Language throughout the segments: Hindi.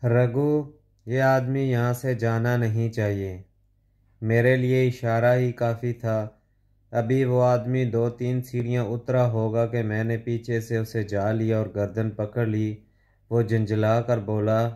रघु, ये आदमी यहाँ से जाना नहीं चाहिए। मेरे लिए इशारा ही काफ़ी था। अभी वो आदमी 2-3 सीढ़ियाँ उतरा होगा कि मैंने पीछे से उसे जा लिया और गर्दन पकड़ ली। वो झंझला कर बोला,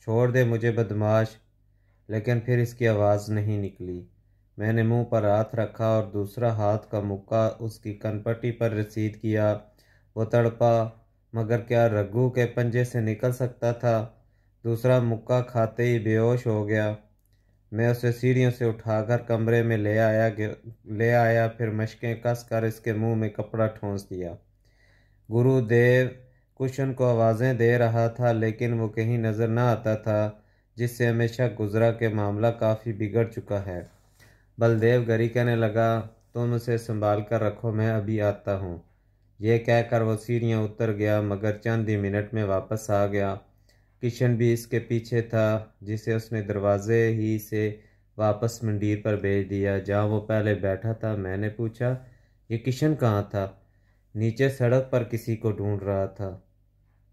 छोड़ दे मुझे बदमाश। लेकिन फिर इसकी आवाज़ नहीं निकली। मैंने मुंह पर हाथ रखा और दूसरा हाथ का मुक्का उसकी कनपट्टी पर रसीद किया। वो तड़पा, मगर क्या रघु के पंजे से निकल सकता था। दूसरा मुक्का खाते ही बेहोश हो गया। मैं उसे सीढ़ियों से उठाकर कमरे में ले आया, फिर मशकें कस कर इसके मुंह में कपड़ा ठूंस दिया। गुरुदेव कुशन को आवाज़ें दे रहा था, लेकिन वो कहीं नज़र न आता था, जिससे हमें शक गुजरा कि मामला काफ़ी बिगड़ चुका है। बलदेव गरी कहने लगा, तुम उसे संभाल कर रखो, मैं अभी आता हूँ। ये कहकर वो सीढ़ियाँ उतर गया, मगर चंद ही मिनट में वापस आ गया। किशन भी इसके पीछे था, जिसे उसने दरवाजे ही से वापस मंदिर पर भेज दिया, जहाँ वो पहले बैठा था। मैंने पूछा, ये किशन कहाँ था? नीचे सड़क पर किसी को ढूंढ रहा था।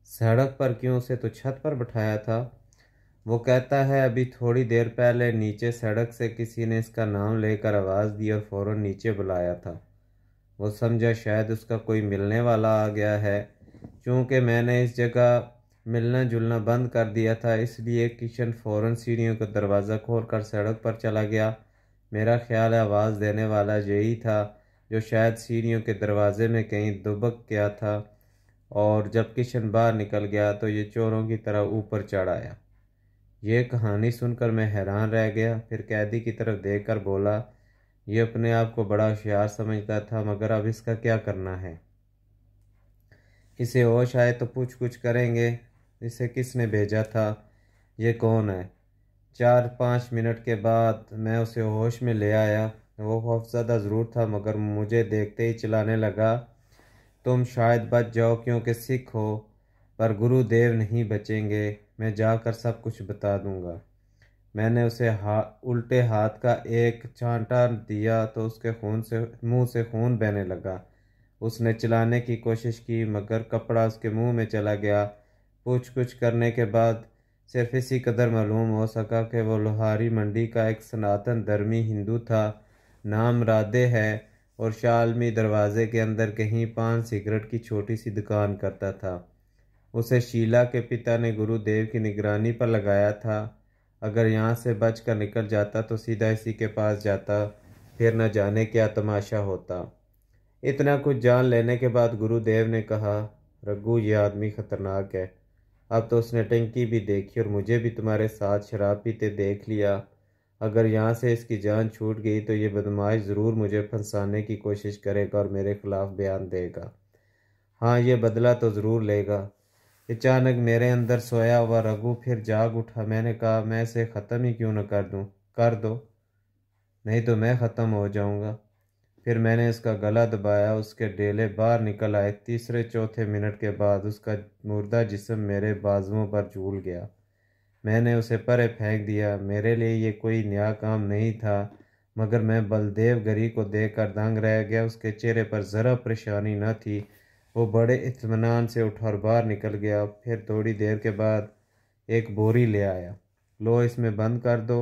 सड़क पर क्यों? उसे तो छत पर बिठाया था। वो कहता है अभी थोड़ी देर पहले नीचे सड़क से किसी ने इसका नाम लेकर आवाज़ दी और फौरन नीचे बुलाया था। वो समझा शायद उसका कोई मिलने वाला आ गया है। चूँकि मैंने इस जगह मिलना जुलना बंद कर दिया था, इसलिए किशन फ़ौरन सीढ़ियों का दरवाज़ा खोलकर सड़क पर चला गया। मेरा ख्याल है आवाज़ देने वाला यही था, जो शायद सीढ़ियों के दरवाजे में कहीं दुबक गया था, और जब किशन बाहर निकल गया तो ये चोरों की तरह ऊपर चढ़ आया। ये कहानी सुनकर मैं हैरान रह गया। फिर कैदी की तरफ देखकर बोला, ये अपने आप को बड़ा होशियार समझता था, मगर अब इसका क्या करना है? इसे होश आए तो पूछ कुछ करेंगे। इसे किसने भेजा था? ये कौन है? 4-5 मिनट के बाद मैं उसे होश में ले आया। वो खौफज़दा ज़रूर था, मगर मुझे देखते ही चिल्लाने लगा, तुम शायद बच जाओ क्योंकि सिख हो, पर गुरुदेव नहीं बचेंगे। मैं जाकर सब कुछ बता दूंगा। मैंने उसे उल्टे हाथ का एक चांटा दिया तो उसके खून से मुंह से खून बहने लगा। उसने चिल्लाने की कोशिश की, मगर कपड़ा उसके मुंह में चला गया। पूछ कुछ करने के बाद सिर्फ इसी कदर मालूम हो सका कि वो लोहारी मंडी का एक सनातन धर्मी हिंदू था। नाम राधे है, और शालमी दरवाजे के अंदर कहीं पान सिगरेट की छोटी सी दुकान करता था। उसे शीला के पिता ने गुरुदेव की निगरानी पर लगाया था। अगर यहाँ से बच कर निकल जाता तो सीधा इसी के पास जाता, फिर न जाने क्या तमाशा होता। इतना कुछ जान लेने के बाद गुरुदेव ने कहा, रघु, ये आदमी खतरनाक है। अब तो उसने टंकी भी देखी और मुझे भी तुम्हारे साथ शराब पीते देख लिया। अगर यहाँ से इसकी जान छूट गई तो ये बदमाश ज़रूर मुझे फंसाने की कोशिश करेगा और मेरे खिलाफ बयान देगा। हाँ, ये बदला तो ज़रूर लेगा। अचानक मेरे अंदर सोया हुआ रघु फिर जाग उठा। मैंने कहा, मैं इसे ख़त्म ही क्यों न कर दूँ? कर दो, नहीं तो मैं ख़त्म हो जाऊँगा। फिर मैंने उसका गला दबाया। उसके डेले बाहर निकल आए। तीसरे चौथे मिनट के बाद उसका मुर्दा जिस्म मेरे बाजुओं पर झूल गया। मैंने उसे परे फेंक दिया। मेरे लिए ये कोई नया काम नहीं था, मगर मैं बलदेव गरी को देखकर दंग रह गया। उसके चेहरे पर ज़रा परेशानी न थी। वो बड़े इत्मीनान से उठा और बाहर निकल गया। फिर थोड़ी देर के बाद एक बोरी ले आया। लो, इसमें बंद कर दो।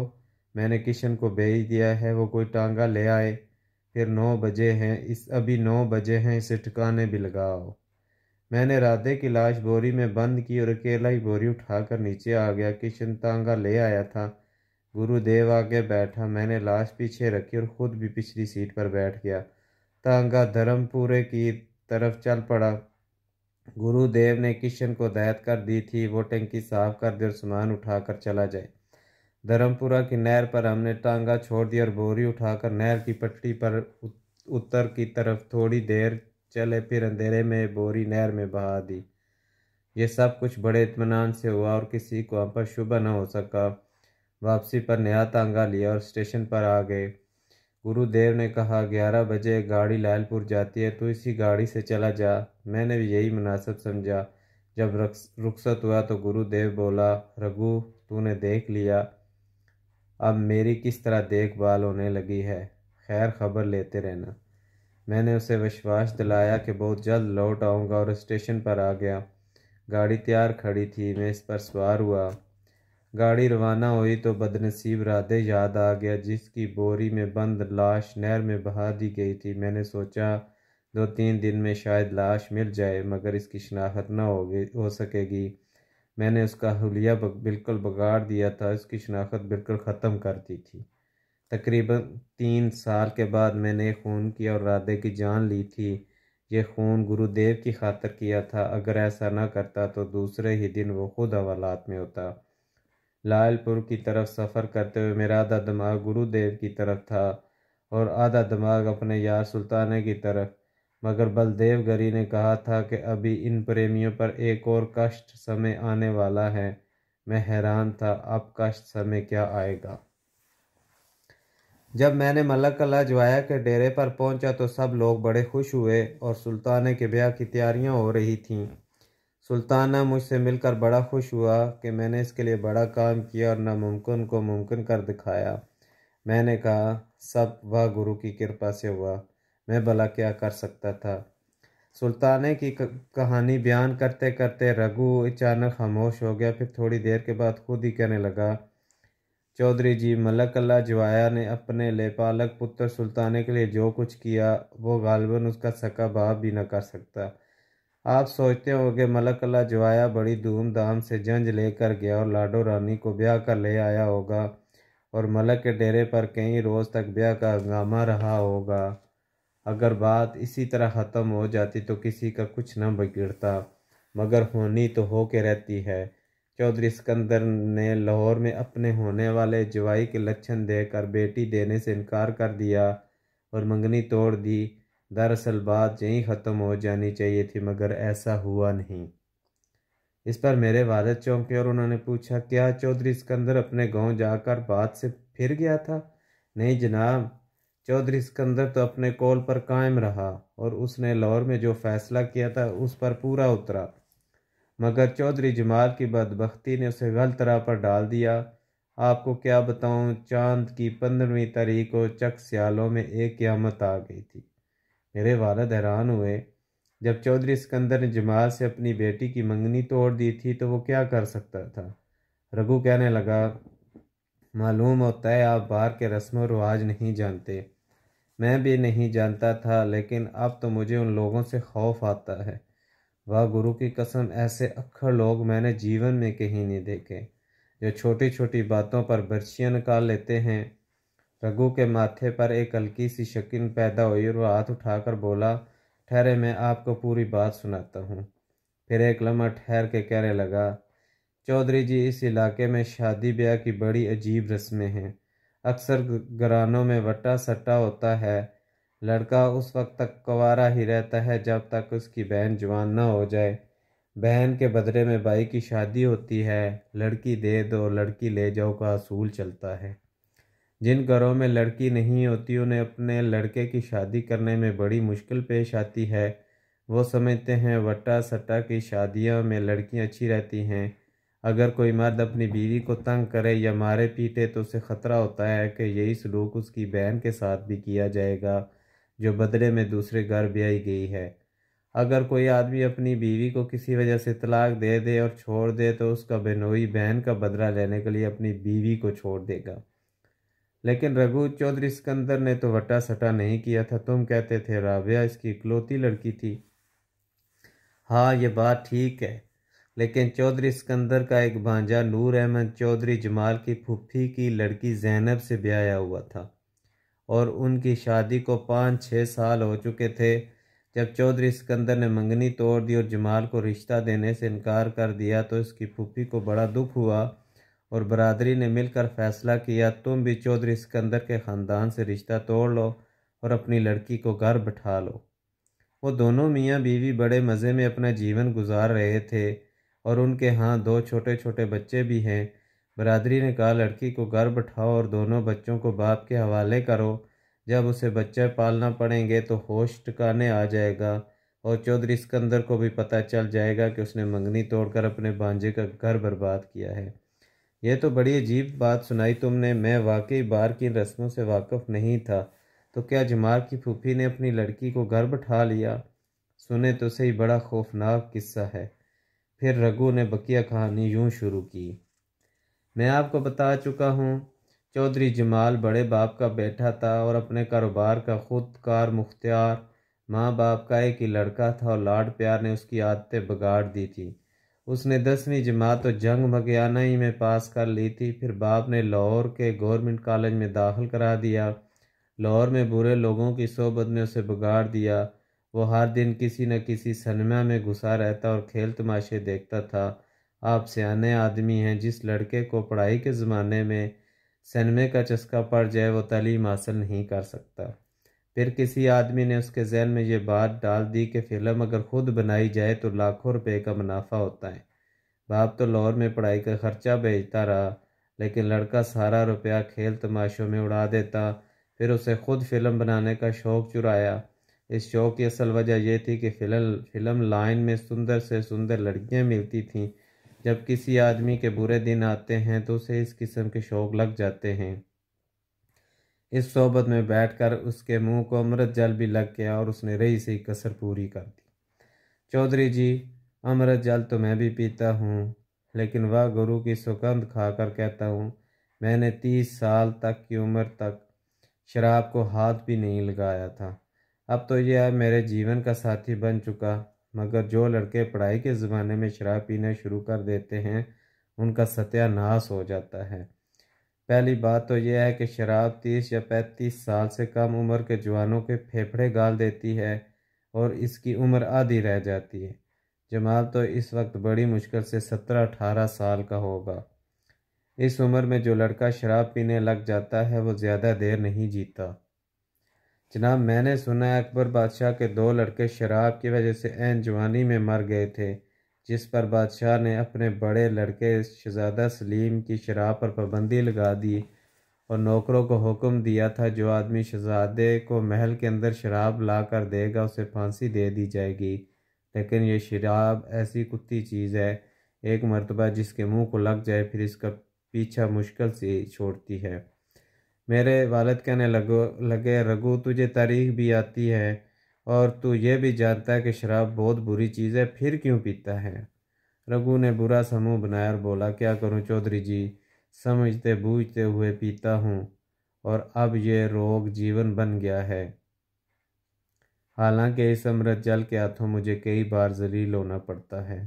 मैंने किशन को भेज दिया है, वो कोई टांगा ले आए। फिर 9 बजे हैं, अभी 9 बजे हैं, इसे ठिकाने भी लगाओ। मैंने राधे की लाश बोरी में बंद की और अकेला ही बोरी उठाकर नीचे आ गया। किशन तांगा ले आया था। गुरुदेव आगे बैठा। मैंने लाश पीछे रखी और खुद भी पिछली सीट पर बैठ गया। तांगा धर्मपुरे की तरफ चल पड़ा। गुरुदेव ने किशन को हिदायत कर दी थी वो टंकी साफ कर दे और सामान उठाकर चला जाए। धर्मपुरा की नहर पर हमने टांगा छोड़ दिया और बोरी उठाकर नहर की पटड़ी पर उत्तर की तरफ थोड़ी देर चले, फिर अंधेरे में बोरी नहर में बहा दी। ये सब कुछ बड़े इत्मीनान से हुआ और किसी को हम पर शुबा न हो सका। वापसी पर नया तांगा लिया और स्टेशन पर आ गए। गुरुदेव ने कहा, 11 बजे गाड़ी लालपुर जाती है, तो इसी गाड़ी से चला जा। मैंने भी यही मुनासिब समझा। जब रुखसत हुआ तो गुरुदेव बोला, रघु, तूने देख लिया, अब मेरी किस तरह देखभाल होने लगी है। खैर खबर लेते रहना। मैंने उसे विश्वास दिलाया कि बहुत जल्द लौट आऊँगा और स्टेशन पर आ गया। गाड़ी तैयार खड़ी थी। मैं इस पर सवार हुआ। गाड़ी रवाना हुई तो बदनसीब राधे याद आ गया, जिसकी बोरी में बंद लाश नहर में बहा दी गई थी। मैंने सोचा 2-3 दिन में शायद लाश मिल जाए, मगर इसकी शनाख्त न हो सकेगी। मैंने उसका हुलिया बिल्कुल बिगाड़ दिया था, उसकी शनाख्त बिल्कुल ख़त्म कर दी थी। तकरीबन 3 साल के बाद मैंने खून किया और राधे की जान ली थी। ये खून गुरुदेव की खातिर किया था। अगर ऐसा न करता तो दूसरे ही दिन वो खुद हवालात में होता। लालपुर की तरफ सफ़र करते हुए मेरा आधा दिमाग गुरुदेव की तरफ था और आधा दिमाग अपने यार सुल्ताने की तरफ। मगर बलदेव गरी ने कहा था कि अभी इन प्रेमियों पर एक और कष्ट समय आने वाला है। मैं हैरान था, अब कष्ट समय क्या आएगा। जब मैंने मलक अल्लाह जवाया के डेरे पर पहुंचा तो सब लोग बड़े खुश हुए और सुल्ताने के ब्याह की तैयारियां हो रही थीं। सुल्ताना मुझसे मिलकर बड़ा खुश हुआ कि मैंने इसके लिए बड़ा काम किया और नामुमकिन को मुमकिन कर दिखाया। मैंने कहा, सब वह गुरु की कृपा से हुआ, मैं भला क्या कर सकता था। सुल्ताने की कहानी बयान करते करते रघु अचानक खामोश हो गया। फिर थोड़ी देर के बाद खुद ही कहने लगा, चौधरी जी, मलक अल्लाह जवाया ने अपने लेपालक पुत्र सुल्ताने के लिए जो कुछ किया वो गालिबन उसका सका बाप भी न कर सकता। आप सोचते होंगे मलक अल्लाह जवाया बड़ी धूमधाम से जंज लेकर गया और लाडो रानी को ब्याह कर ले आया होगा और मलक के डेरे पर कई रोज़ तक ब्याह का हंगामा रहा होगा। अगर बात इसी तरह ख़त्म हो जाती तो किसी का कुछ न बिगड़ता, मगर होनी तो हो के रहती है। चौधरी सिकंदर ने लाहौर में अपने होने वाले जवाई के लक्षण देखकर बेटी देने से इनकार कर दिया और मंगनी तोड़ दी। दरअसल बात यहीं ख़त्म हो जानी चाहिए थी, मगर ऐसा हुआ नहीं। इस पर मेरे वालिद चौंके और उन्होंने पूछा, क्या चौधरी सिकंदर अपने गांव जाकर बात से फिर गया था? नहीं जनाब, चौधरी सिकंदर तो अपने कौल पर कायम रहा और उसने लाहौर में जो फैसला किया था उस पर पूरा उतरा, मगर चौधरी जमाल की बदबख्ती ने उसे गलत राह पर डाल दिया। आपको क्या बताऊं, चांद की 15वीं तारीख को चक सियालों में एक क़यामत आ गई थी। मेरे वालिद हैरान हुए। जब चौधरी सिकंदर ने जमाल से अपनी बेटी की मंगनी तोड़ दी थी तो वो क्या कर सकता था। रघु कहने लगा, मालूम होता है आप बाहर के रस्म व रिवाज नहीं जानते। मैं भी नहीं जानता था, लेकिन अब तो मुझे उन लोगों से खौफ आता है। वाह गुरु की कसम, ऐसे अक्खड़ लोग मैंने जीवन में कहीं नहीं देखे, जो छोटी छोटी बातों पर बर्छियाँ निकाल लेते हैं। रघु के माथे पर एक हल्की सी शकीन पैदा हुई और वह हाथ उठाकर बोला, ठहरे मैं आपको पूरी बात सुनाता हूँ। फिर एक लम्हा ठहर के कहने लगा, चौधरी जी, इस इलाके में शादी ब्याह की बड़ी अजीब रस्में हैं। अक्सर घरानों में वट्टा सट्टा होता है। लड़का उस वक्त तक कुंवारा ही रहता है जब तक उसकी बहन जवान न हो जाए। बहन के बदले में भाई की शादी होती है। लड़की दे दो लड़की ले जाओ का असूल चलता है। जिन घरों में लड़की नहीं होती उन्हें अपने लड़के की शादी करने में बड़ी मुश्किल पेश आती है। वो समझते हैं वट्टा सट्टा की शादियों में लड़कियां अच्छी रहती हैं। अगर कोई मर्द अपनी बीवी को तंग करे या मारे पीटे तो उसे ख़तरा होता है कि यही सलूक उसकी बहन के साथ भी किया जाएगा, जो बदले में दूसरे घर ब्याई गई है। अगर कोई आदमी अपनी बीवी को किसी वजह से तलाक दे दे और छोड़ दे तो उसका बेनोई बहन का बदला लेने के लिए अपनी बीवी को छोड़ देगा। लेकिन रघु, चौधरी सिकंदर ने तो वटा सटा नहीं किया था। तुम कहते थे राबिया इसकी इकलौती लड़की थी। हाँ, ये बात ठीक है, लेकिन चौधरी सिकंदर का एक भांजा नूर अहमद चौधरी जमाल की फूफी की लड़की जैनब से ब्याया हुआ था और उनकी शादी को 5-6 साल हो चुके थे। जब चौधरी सिकंदर ने मंगनी तोड़ दी और जमाल को रिश्ता देने से इनकार कर दिया तो इसकी फूफी को बड़ा दुख हुआ और बरादरी ने मिलकर फैसला किया, तुम भी चौधरी सिकंदर के ख़ानदान से रिश्ता तोड़ लो और अपनी लड़की को घर बैठा लो। वो दोनों मियाँ बीवी बड़े मज़े में अपना जीवन गुजार रहे थे और उनके यहाँ 2 छोटे छोटे बच्चे भी हैं। बरादरी ने कहा, लड़की को घर बैठाओ और दोनों बच्चों को बाप के हवाले करो। जब उसे बच्चे पालना पड़ेंगे तो होश ठिकाने आ जाएगा और चौधरी सिकंदर को भी पता चल जाएगा कि उसने मंगनी तोड़कर अपने भांजे का घर बर्बाद किया है। यह तो बड़ी अजीब बात सुनाई तुमने। मैं वाकई बाहर की रस्मों से वाकिफ़ नहीं था। तो क्या जमाल की फूफी ने अपनी लड़की को घर बैठा लिया? सुने तो सही, बड़ा खौफनाक किस्सा है। फिर रघु ने बकिया कहानी यूं शुरू की। मैं आपको बता चुका हूँ। चौधरी जमाल बड़े बाप का बेटा था और अपने कारोबार का खुद कार मुख्तियार। माँ बाप का एक ही लड़का था और लाड प्यार ने उसकी आदतें बिगाड़ दी थी। उसने 10वीं जमात तो जंग मगियाना ही में पास कर ली थी। फिर बाप ने लाहौर के गवर्नमेंट कॉलेज में दाखिल करा दिया। लाहौर में बुरे लोगों की सोबत ने उसे बिगाड़ दिया। वो हर दिन किसी न किसी सिनेमा में घुसा रहता और खेल तमाशे देखता था। आप सियाने आदमी हैं, जिस लड़के को पढ़ाई के ज़माने में सिनेमे का चस्का पड़ जाए वो तालीम हासिल नहीं कर सकता। फिर किसी आदमी ने उसके जहन में ये बात डाल दी कि फ़िल्म अगर खुद बनाई जाए तो लाखों रुपए का मुनाफा होता है। बाप तो लाहौर में पढ़ाई का खर्चा भेजता रहा, लेकिन लड़का सारा रुपया खेल तमाशों में उड़ा देता। फिर उसे खुद फिल्म बनाने का शौक़ चुराया। इस शौक़ की असल वजह यह थी कि फिल्म लाइन में सुंदर से सुंदर लड़कियां मिलती थीं। जब किसी आदमी के बुरे दिन आते हैं तो उसे इस किस्म के शौक़ लग जाते हैं। इस सोबत में बैठकर उसके मुंह को अमृत जल भी लग गया और उसने रही सही कसर पूरी कर दी। चौधरी जी, अमृत जल तो मैं भी पीता हूँ, लेकिन वह गुरु की सुगंध खाकर कहता हूँ। मैंने 30 साल तक की उम्र तक शराब को हाथ भी नहीं लगाया था। अब तो यह मेरे जीवन का साथी बन चुका। मगर जो लड़के पढ़ाई के ज़माने में शराब पीना शुरू कर देते हैं उनका सत्यानाश हो जाता है। पहली बात तो यह है कि शराब 30 या 35 साल से कम उम्र के जवानों के फेफड़े गाल देती है और इसकी उम्र आधी रह जाती है। जमाल तो इस वक्त बड़ी मुश्किल से 17-18 साल का होगा। इस उम्र में जो लड़का शराब पीने लग जाता है वो ज़्यादा देर नहीं जीता। जनाब, मैंने सुना है अकबर बादशाह के 2 लड़के शराब की वजह से ऐन जवानी में मर गए थे, जिस पर बादशाह ने अपने बड़े लड़के शहजादा सलीम की शराब पर पाबंदी लगा दी और नौकरों को हुक्म दिया था जो आदमी शहजादे को महल के अंदर शराब ला कर देगा उसे फांसी दे दी जाएगी। लेकिन ये शराब ऐसी कुत्ती चीज़ है, एक मर्तबा जिसके मुंह को लग जाए फिर इसका पीछा मुश्किल से छोड़ती है। मेरे वालिद कहने लगे, रघु तुझे तारीख भी आती है और तू ये भी जानता है कि शराब बहुत बुरी चीज़ है, फिर क्यों पीता है। रघु ने बुरा सा मुंह बनाया और बोला, क्या करूं चौधरी जी, समझते बूझते हुए पीता हूँ और अब ये रोग जीवन बन गया है। हालांकि इस अमृत जल के हाथों मुझे कई बार जलील होना पड़ता है।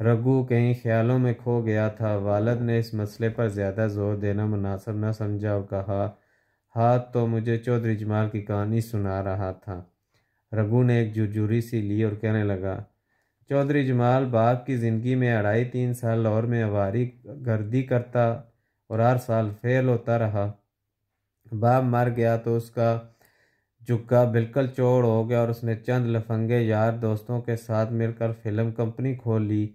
रघु कहीं ख्यालों में खो गया था। वालिद ने इस मसले पर ज़्यादा जोर देना मुनासिब न समझा और कहा, हाथ तो मुझे चौधरी जमाल की कहानी सुना रहा था। रघु ने एक जुरजुरी सी ली और कहने लगा, चौधरी जमाल बाप की ज़िंदगी में 2.5-3 साल लाहौर में आवारी गर्दी करता और हर साल फेल होता रहा। बाप मर गया तो उसका जुग्गा बिल्कुल चौड़ हो गया और उसने चंद लफंगे यार दोस्तों के साथ मिलकर फिल्म कंपनी खोल ली।